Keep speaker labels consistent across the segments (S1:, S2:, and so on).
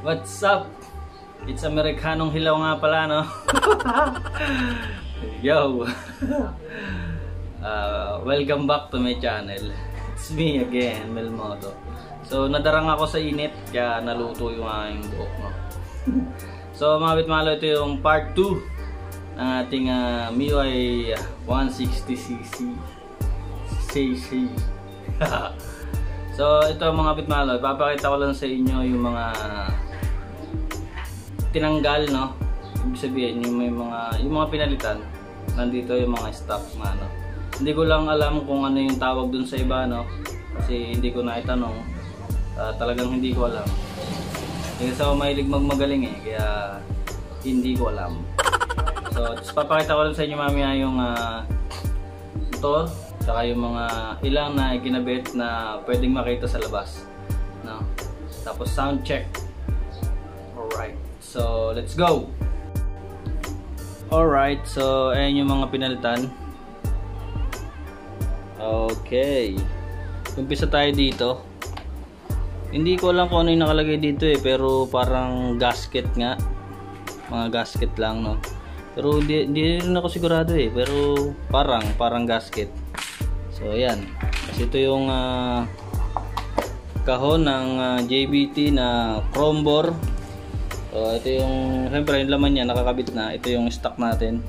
S1: What's up? It's Amerikanong Hilaw nga pala, no? Yo! Welcome back to my channel. It's me again, Melmoto. So, nadarang ako sa init, kaya naluto yung aking buhok, no? So, mga bitmalo, ito yung part 2 ng ating MIUI 160cc. So, ito mga bitmalo, ipapakita ko lang sa inyo yung mga tinanggal, no? Ibig sabihin, yung mga pinalitan. Nandito yung mga stock na, no? Hindi ko lang alam kung ano yung tawag dun sa iba, no? Kasi hindi ko na itanong. Talagang hindi ko alam. Kasi ako mahilig magmagaling eh, kaya hindi ko alam. So, papakita ko lang sa inyo mamaya yung ito, saka yung mga ilang na ikinabit na pwedeng makita sa labas, no? Tapos sound check. Alright, so let's go! Alright, so ayan yung mga pinalitan. Okay, umpisa tayo dito. Hindi ko alam kung ano yung nakalagay dito eh, pero parang gasket nga. Mga gasket lang, no? Pero hindi rin ako sigurado eh, pero parang gasket. So ayan, kasi ito yung kahon ng JBT na chrome bore. So ito yung, siyempre yung laman niya nakakabit na. Ito yung stock natin.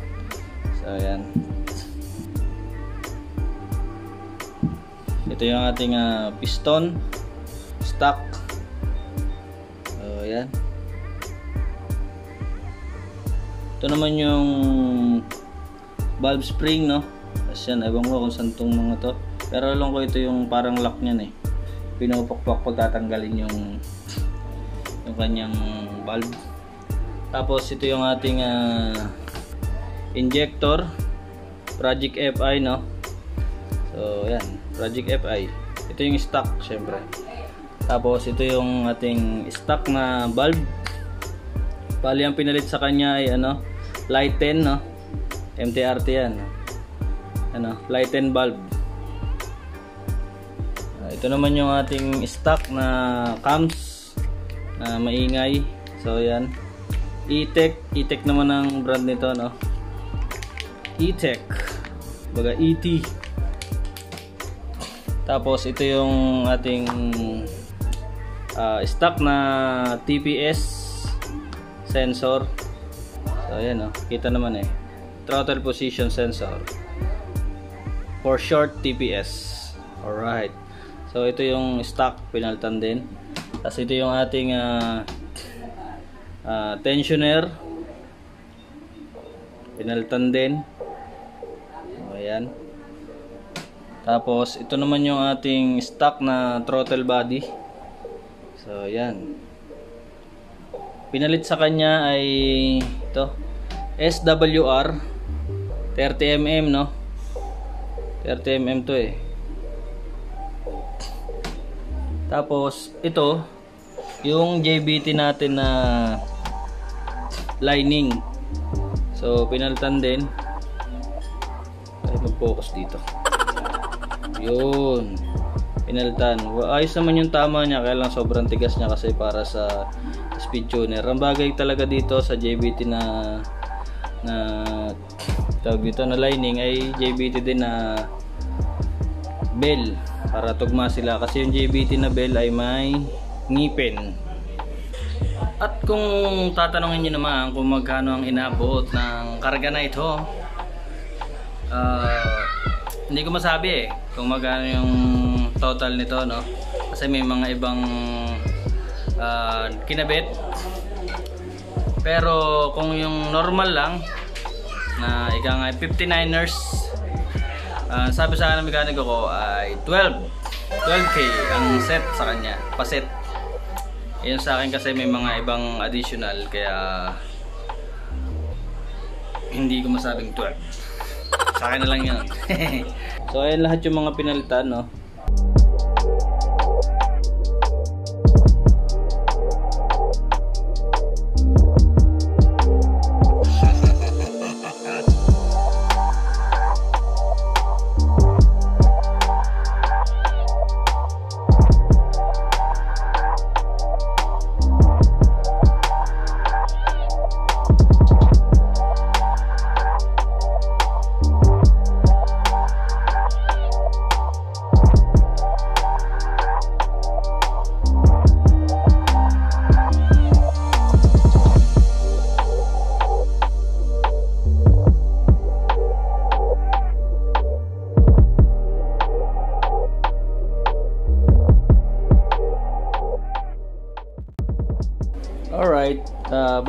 S1: So ayan, ito yung ating piston stock. So ayan, ito naman yung valve spring, no? Tapos yan, ewan ko kung saan tong mga to, pero alam ko ito yung parang lock nyan eh. Pinupakpak pag tatanggalin yung kanyang valve. Tapos ito yung ating injector, Project FI, no? So yan, Project FI. Ito yung stock syempre. Tapos ito yung ating stock na valve. Bali ang pinalit sa kanya ay ano, Lighten, no? MTRT yan, ano, Lighten valve. Ito naman yung ating stock na cams na maingay. So yan, E-Tech naman ang brand nito, no? E-Tech, baga ET. Tapos ito yung ating stock na TPS sensor. So ayan, no? Kita naman eh, throttle position sensor, for short TPS. Alright, so ito yung stock, pinalitan din. Tapos ito yung ating tensioner, pinalitan din. So ayan. Tapos ito naman yung ating stock na throttle body. So ayan, pinalit sa kanya ay ito, SWR 30mm, no? 30mm to eh. Tapos ito yung JBT natin na lining. So pinalitan din. Ay, mag-focus dito. Yun, pinalitan. Ayos naman yung tama niya, kaya lang sobrang tigas niya kasi para sa speed tuner. Ang bagay talaga dito sa JBT na tawag dito na lining ay JBT din na bell, para tugma sila, kasi yung JBT na bell ay may ngipin. At kung tatanungin niyo naman kung magkano ang inabot ng karga na ito, hindi ko masabi eh kung magkano yung total nito, no? Kasi may mga ibang kinabit. Pero kung yung normal lang na ika nga 59ers, sabi sa akin ng mekaniko ko ay 12k ang set sa kanya, paset. Yun sa akin kasi may mga ibang additional, kaya hindi ko masabing 12. Sa akin na lang yun. So ayan lahat yung mga pinalitan, no?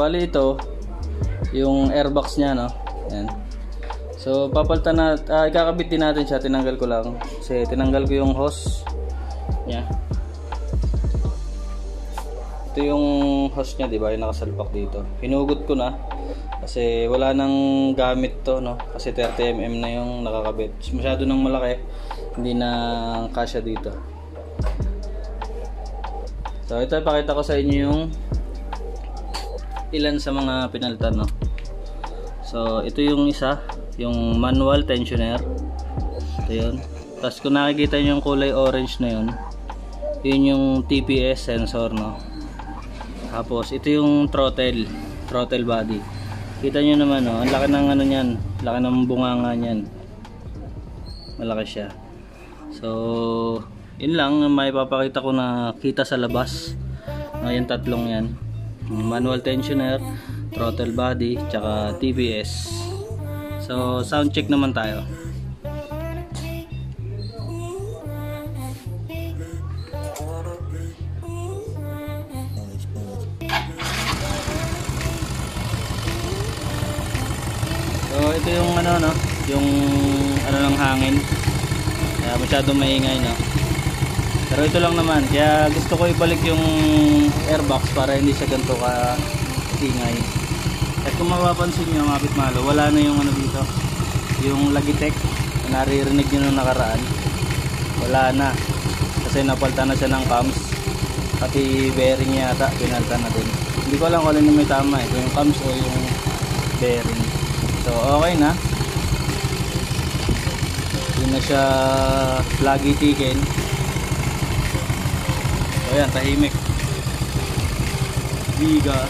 S1: bali ito yung airbox niya, no. Yan. So papalitan na, ikakabit din natin siya. Tinanggal ko lang kasi tinanggal ko yung hose niya. Ito yung hose niya, di ba, yung nakasalpak dito. Hinugot ko na kasi wala nang gamit to, no, kasi 30mm na yung nakakabit. Masyado nang malaki, hindi na kasya dito. So ito, ipakita ko sa inyo yung ilan sa mga pinalitan, no. So ito yung isa, yung manual tensioner. Ito yun. Tapos kung nakikita nyo yung kulay orange na yun, yun yung TPS sensor, no. Tapos ito yung throttle body. Kita nyo naman, no, ang laki ng ano nyan, laki ng bunganga nyan, malaki siya. So yun lang may papakita ko na kita sa labas. Yung tatlong yan, manual tensioner, throttle body, tsaka TPS. So sound check naman tayo. So ito yung ano, no, yung ano ng hangin. Kaya masyadong maingay, no. Pero ito lang naman, kaya gusto ko ibalik yung airbox para hindi siya ganito ka ingay. At kung mapapansin nyo mga pitmalo, wala na yung ano dito, yung Logitech na naririnig nyo nung nakaraan. Wala na, kasi napalitan na siya ng cams, pati bearing yata pinalitan na din. Hindi ko alam kung alin yung may tama, ito yung cams o yung bearing. So okay na, hindi na siya lagi tikin. So ayan, tahimik, biga.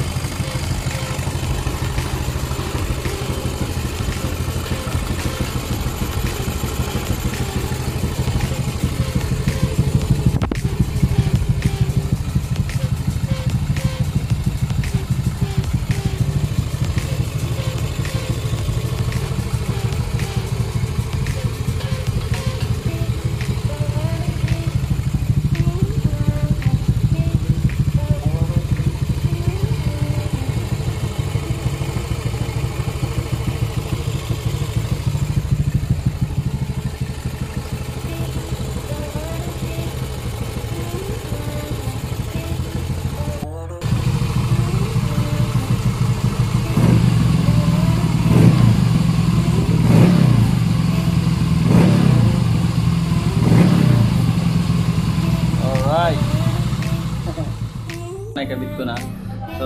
S1: Naikabit ko na. So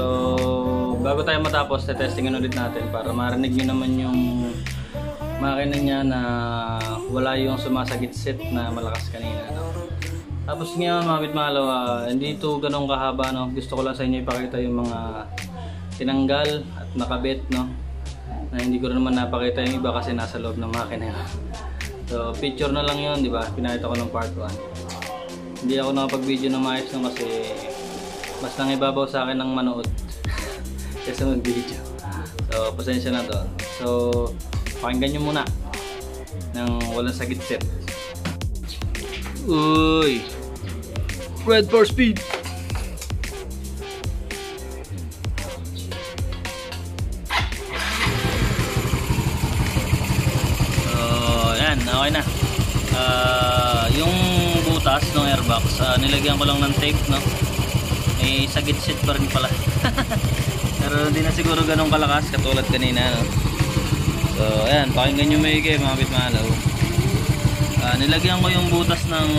S1: bago tayo matapos, testingin ulit natin para marinig nyo naman yung makina niya na wala yung sumasagit-sit na malakas kanina, no? Tapos ngayon mga pitmalo, hindi ito ganong kahaba, no? Gusto ko lang sa inyo ipakita yung mga tinanggal at nakabit, no? Na hindi ko naman napakita yung iba kasi nasa loob ng makina. So picture na lang yun, di ba? Pinakita ko ng part 1. Hindi ako nakapag-video na maayos, no, kasi mas nangibabaw sa akin ng manood kasi mag-video. So pasensya na to. So pakinggan nyo muna ng walang sagit-sit. Uy, red for speed. So yan, okay na. Yung butas ng airbox, nilagyan ko lang ng tape, no? May sagit-sit pa rin pala. Pero hindi na siguro ganun kalakas katulad kanina, no? So ayan, pakinggan nyo maigi mga pitmalo. Nilagyan ko yung butas ng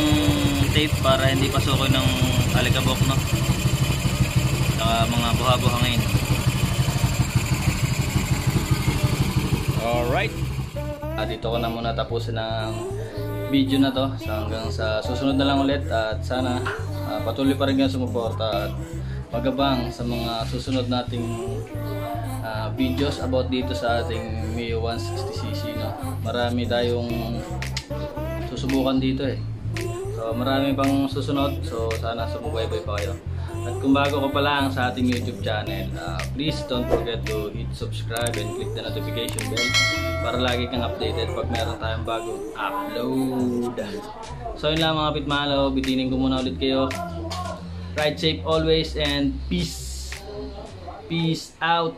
S1: tape para hindi pasukoy ng alikabok, no? Saka mga buha-buhangin. Alright, dito ko na muna tapusin ang video na to. So hanggang sa susunod na lang ulit, at sana patuloy pa rin kayo sumuporta at magabang sa mga susunod nating videos about dito sa ating Mio 160cc, no? Marami tayong susubukan dito eh. So marami pang susunod, so sana sumubaybay pa kayo. At kung bago ka pa lang sa ating YouTube channel, please don't forget to hit subscribe and click the notification bell para lagi kang updated pag meron tayong bagong upload. So yun lang mga pitmalo, bitinin ko muna ulit kayo. Ride safe always and peace! Peace out.